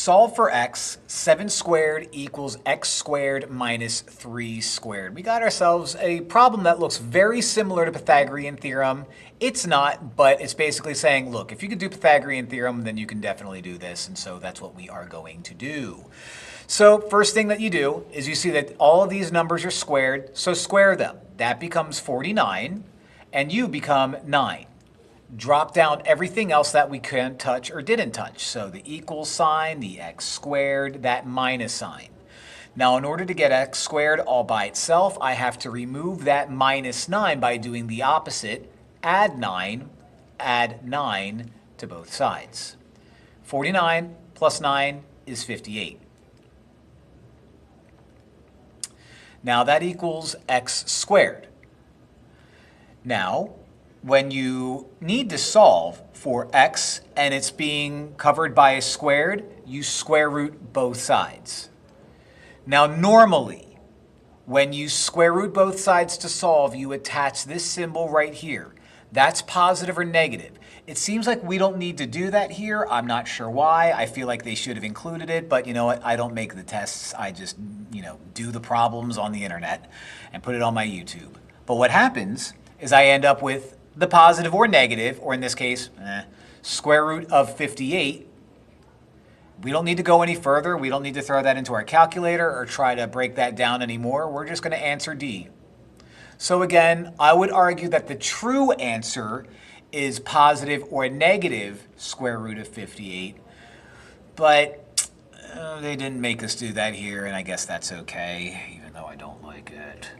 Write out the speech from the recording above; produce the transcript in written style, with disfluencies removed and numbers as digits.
Solve for x, 7 squared equals x squared minus 3 squared. We got ourselves a problem that looks very similar to Pythagorean Theorem. It's not, but it's basically saying, look, if you can do Pythagorean Theorem, then you can definitely do this, and so that's what we are going to do. So first thing that you do is you see that all of these numbers are squared, so square them. That becomes 49, and you become 9. Drop down everything else that we couldn't touch or didn't touch. So the equal sign, the x squared, that minus sign. Now in order to get x squared all by itself, I have to remove that minus 9 by doing the opposite. Add 9 to both sides. 49 plus 9 is 58. Now that equals x squared. Now, when you need to solve for x and it's being covered by a squared, you square root both sides. Now normally, when you square root both sides to solve, you attach this symbol right here. That's positive or negative. It seems like we don't need to do that here. I'm not sure why. I feel like they should have included it, but you know what? I don't make the tests. I just, do the problems on the internet and put it on my YouTube. But what happens is I end up with the positive or negative, or in this case, square root of 58. We don't need to go any further. We don't need to throw that into our calculator or try to break that down anymore. We're just going to answer D. So again, I would argue that the true answer is positive or negative square root of 58, but they didn't make us do that here, and I guess that's okay, even though I don't like it.